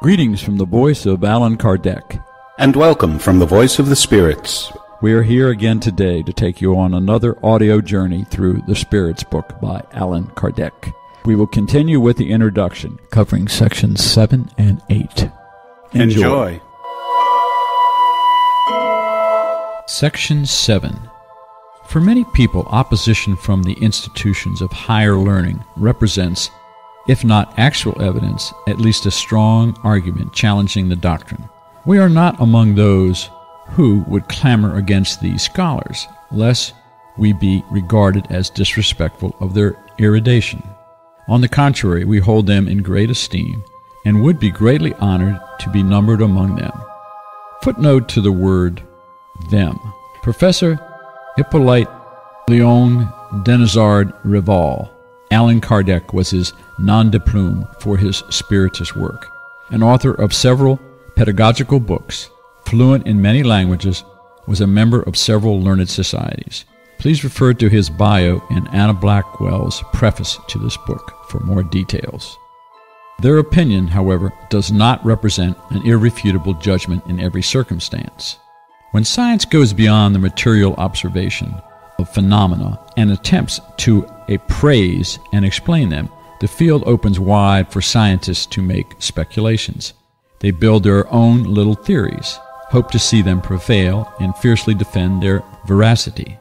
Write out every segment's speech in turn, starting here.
Greetings from the voice of Allan Kardec. And welcome from the voice of the spirits. We are here again today to take you on another audio journey through the Spirits book by Allan Kardec. We will continue with the introduction, covering sections 7 and 8. Enjoy. Section 7. For many people, opposition from the institutions of higher learning represents, if not actual evidence, at least a strong argument challenging the doctrine. We are not among those who would clamor against these scholars, lest we be regarded as disrespectful of their erudition. On the contrary, we hold them in great esteem, and would be greatly honored to be numbered among them. Footnote to the word them. Professor Hippolyte Léon Denisard Rival, Allan Kardec was his nom de plume for his Spiritist work. An author of several pedagogical books, fluent in many languages, was a member of several learned societies. Please refer to his bio in Anna Blackwell's preface to this book for more details. Their opinion, however, does not represent an irrefutable judgment in every circumstance. When science goes beyond the material observation of phenomena and attempts to appraise and explain them, the field opens wide for scientists to make speculations. They build their own little theories, hope to see them prevail, and fiercely defend their veracity.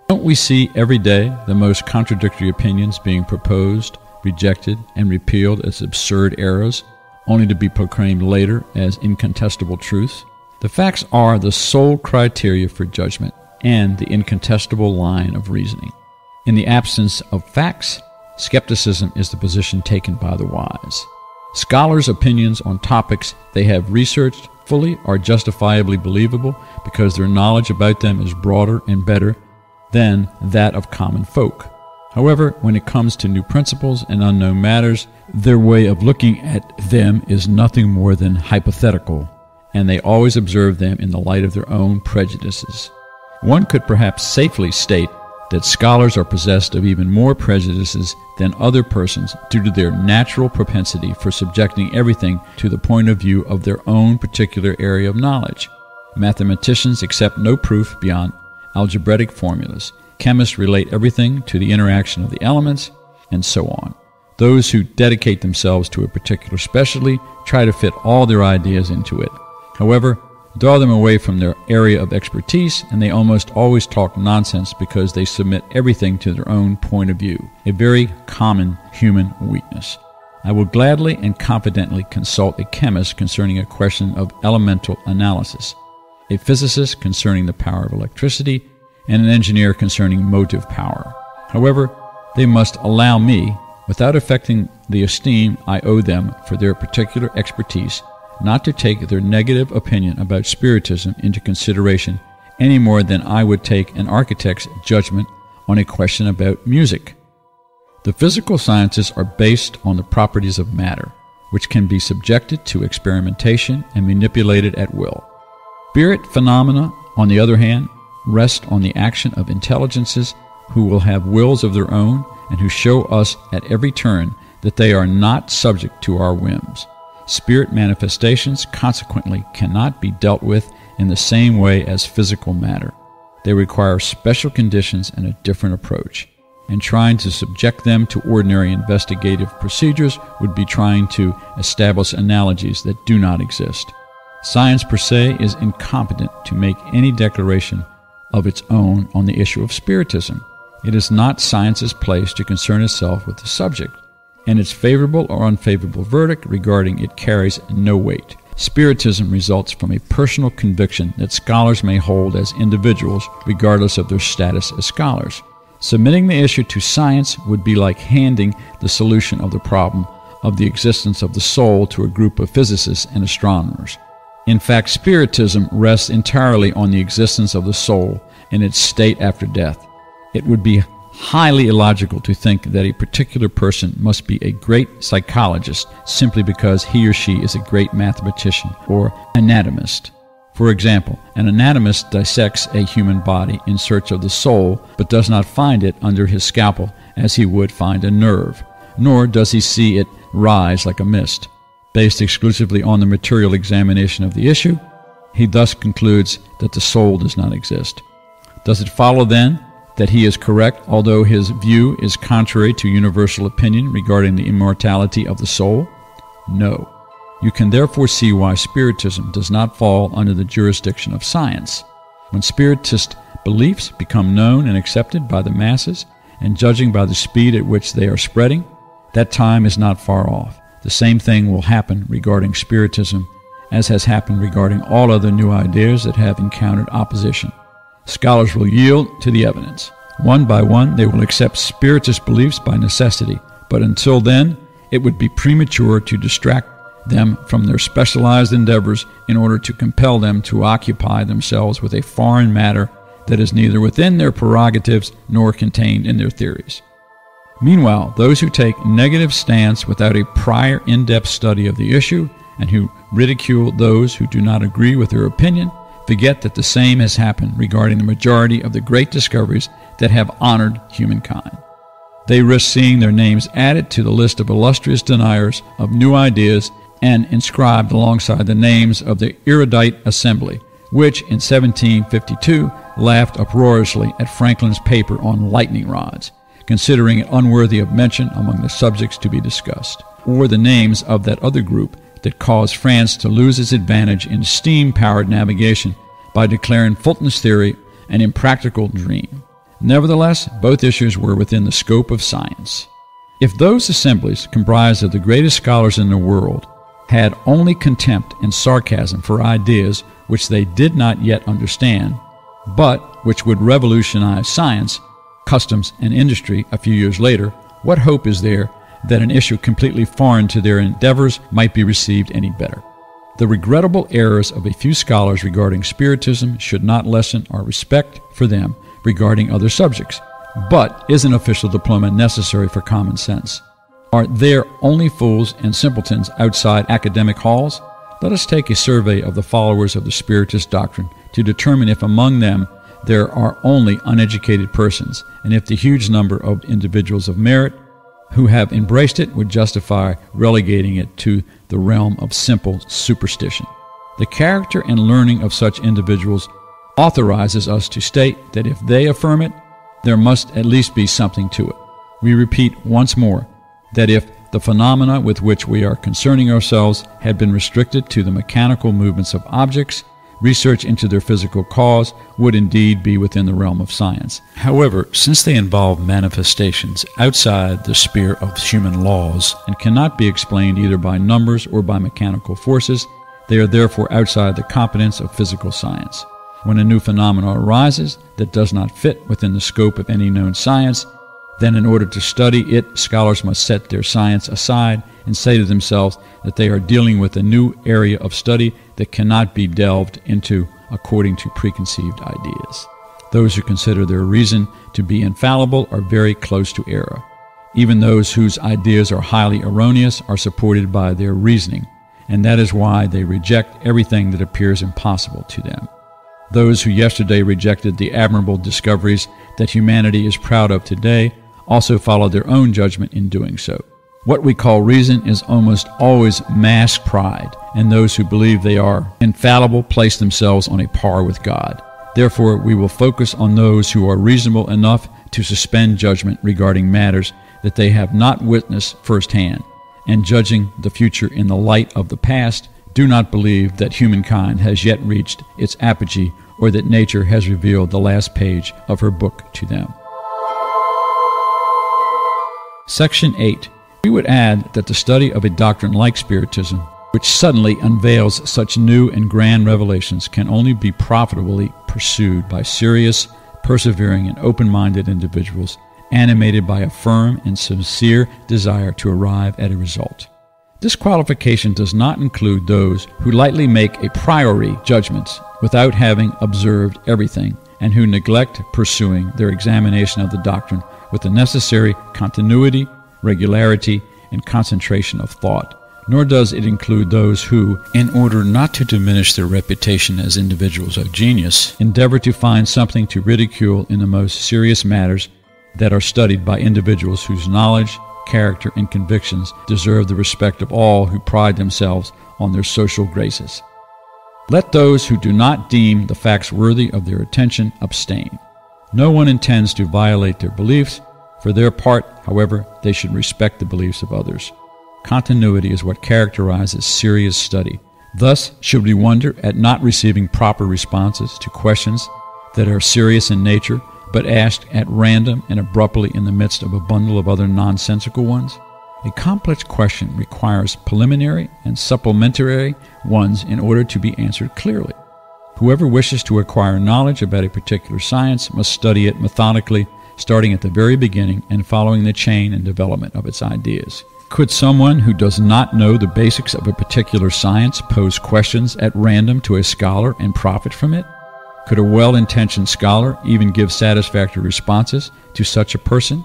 Don't we see every day the most contradictory opinions being proposed, rejected, and repealed as absurd errors, only to be proclaimed later as incontestable truths? The facts are the sole criteria for judgment and the incontestable line of reasoning. In the absence of facts, skepticism is the position taken by the wise. Scholars' opinions on topics they have researched fully are justifiably believable because their knowledge about them is broader and better than that of common folk. However, when it comes to new principles and unknown matters, their way of looking at them is nothing more than hypothetical, and they always observe them in the light of their own prejudices. One could perhaps safely state that scholars are possessed of even more prejudices than other persons due to their natural propensity for subjecting everything to the point of view of their own particular area of knowledge. Mathematicians accept no proof beyond algebraic formulas. Chemists relate everything to the interaction of the elements, and so on. Those who dedicate themselves to a particular specialty try to fit all their ideas into it. However, draw them away from their area of expertise, and they almost always talk nonsense because they submit everything to their own point of view, a very common human weakness. I will gladly and confidently consult a chemist concerning a question of elemental analysis, a physicist concerning the power of electricity, and an engineer concerning motive power. However, they must allow me, without affecting the esteem I owe them for their particular expertise, not to take their negative opinion about Spiritism into consideration any more than I would take an architect's judgment on a question about music. The physical sciences are based on the properties of matter, which can be subjected to experimentation and manipulated at will. Spirit phenomena, on the other hand, rest on the action of intelligences who will have wills of their own and who show us at every turn that they are not subject to our whims. Spirit manifestations, consequently, cannot be dealt with in the same way as physical matter. They require special conditions and a different approach, and trying to subject them to ordinary investigative procedures would be trying to establish analogies that do not exist. Science per se is incompetent to make any declaration of its own on the issue of Spiritism. It is not science's place to concern itself with the subject, and its favorable or unfavorable verdict regarding it carries no weight. Spiritism results from a personal conviction that scholars may hold as individuals regardless of their status as scholars. Submitting the issue to science would be like handing the solution of the problem of the existence of the soul to a group of physicists and astronomers. In fact, Spiritism rests entirely on the existence of the soul and its state after death. It would be highly illogical to think that a particular person must be a great psychologist simply because he or she is a great mathematician or anatomist. For example, an anatomist dissects a human body in search of the soul, but does not find it under his scalpel as he would find a nerve, nor does he see it rise like a mist. based exclusively on the material examination of the issue, he thus concludes that the soul does not exist. Does it follow, then, that he is correct, although his view is contrary to universal opinion regarding the immortality of the soul? No. You can therefore see why Spiritism does not fall under the jurisdiction of science. When Spiritist beliefs become known and accepted by the masses, and judging by the speed at which they are spreading, that time is not far off. The same thing will happen regarding Spiritism as has happened regarding all other new ideas that have encountered opposition. Scholars will yield to the evidence. One by one, they will accept Spiritist beliefs by necessity, but until then, it would be premature to distract them from their specialized endeavors in order to compel them to occupy themselves with a foreign matter that is neither within their prerogatives nor contained in their theories. Meanwhile, those who take negative stance without a prior in-depth study of the issue and who ridicule those who do not agree with their opinion forget that the same has happened regarding the majority of the great discoveries that have honored humankind. They risk seeing their names added to the list of illustrious deniers of new ideas and inscribed alongside the names of the erudite assembly, which in 1752 laughed uproariously at Franklin's paper on lightning rods, considering it unworthy of mention among the subjects to be discussed, or the names of that other group that caused France to lose its advantage in steam-powered navigation by declaring Fulton's theory an impractical dream. Nevertheless, both issues were within the scope of science. If those assemblies, comprised of the greatest scholars in the world, had only contempt and sarcasm for ideas which they did not yet understand, but which would revolutionize science, customs, and industry a few years later, what hope is there that an issue completely foreign to their endeavors might be received any better? The regrettable errors of a few scholars regarding Spiritism should not lessen our respect for them regarding other subjects. But is an official diploma necessary for common sense? Are there only fools and simpletons outside academic halls? Let us take a survey of the followers of the Spiritist doctrine to determine if among them there are only uneducated persons, and if the huge number of individuals of merit who have embraced it would justify relegating it to the realm of simple superstition. The character and learning of such individuals authorizes us to state that if they affirm it, there must at least be something to it. We repeat once more that if the phenomena with which we are concerning ourselves had been restricted to the mechanical movements of objects, research into their physical cause would indeed be within the realm of science. However, since they involve manifestations outside the sphere of human laws and cannot be explained either by numbers or by mechanical forces, they are therefore outside the competence of physical science. When a new phenomenon arises that does not fit within the scope of any known science, then in order to study it, scholars must set their science aside and say to themselves that they are dealing with a new area of study that cannot be delved into according to preconceived ideas. Those who consider their reason to be infallible are very close to error. Even those whose ideas are highly erroneous are supported by their reasoning, and that is why they reject everything that appears impossible to them. Those who yesterday rejected the admirable discoveries that humanity is proud of today also follow their own judgment in doing so. What we call reason is almost always mass pride, and those who believe they are infallible place themselves on a par with God. Therefore, we will focus on those who are reasonable enough to suspend judgment regarding matters that they have not witnessed firsthand, and judging the future in the light of the past, do not believe that humankind has yet reached its apogee or that nature has revealed the last page of her book to them. Section 8. We would add that the study of a doctrine like Spiritism, which suddenly unveils such new and grand revelations, can only be profitably pursued by serious, persevering, and open-minded individuals, animated by a firm and sincere desire to arrive at a result. This qualification does not include those who lightly make a priori judgments without having observed everything, and who neglect pursuing their examination of the doctrine with the necessary continuity, regularity, and concentration of thought. Nor does it include those who, in order not to diminish their reputation as individuals of genius, endeavor to find something to ridicule in the most serious matters that are studied by individuals whose knowledge, character, and convictions deserve the respect of all who pride themselves on their social graces. Let those who do not deem the facts worthy of their attention abstain. No one intends to violate their beliefs. For their part, however, they should respect the beliefs of others. Continuity is what characterizes serious study. Thus, should we wonder at not receiving proper responses to questions that are serious in nature, but asked at random and abruptly in the midst of a bundle of other nonsensical ones? A complex question requires preliminary and supplementary ones in order to be answered clearly. Whoever wishes to acquire knowledge about a particular science must study it methodically, starting at the very beginning and following the chain and development of its ideas. Could someone who does not know the basics of a particular science pose questions at random to a scholar and profit from it? Could a well-intentioned scholar even give satisfactory responses to such a person?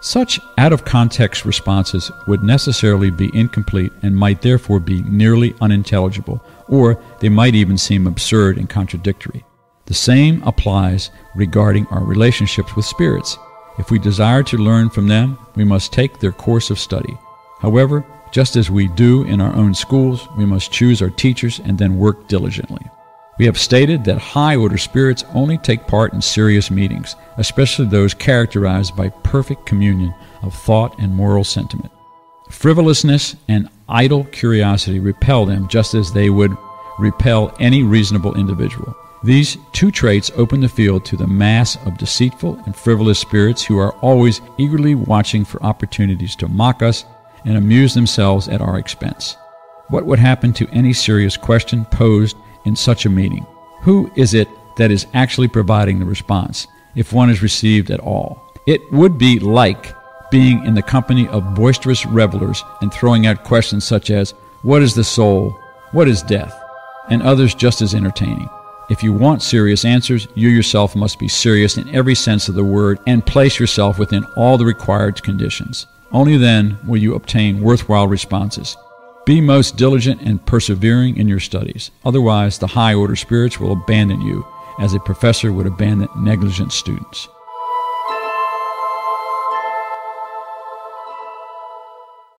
Such out-of-context responses would necessarily be incomplete and might therefore be nearly unintelligible, or they might even seem absurd and contradictory. The same applies regarding our relationships with spirits. If we desire to learn from them, we must take their course of study. However, just as we do in our own schools, we must choose our teachers and then work diligently. We have stated that high-order spirits only take part in serious meetings, especially those characterized by perfect communion of thought and moral sentiment. Frivolousness and idle curiosity repel them just as they would repel any reasonable individual. These two traits open the field to the mass of deceitful and frivolous spirits who are always eagerly watching for opportunities to mock us and amuse themselves at our expense. What would happen to any serious question posed in such a meeting? Who is it that is actually providing the response, if one is received at all? It would be like being in the company of boisterous revelers and throwing out questions such as, what is the soul? What is death? And others just as entertaining. If you want serious answers, you yourself must be serious in every sense of the word and place yourself within all the required conditions. Only then will you obtain worthwhile responses. Be most diligent and persevering in your studies. Otherwise, the high-order spirits will abandon you, as a professor would abandon negligent students.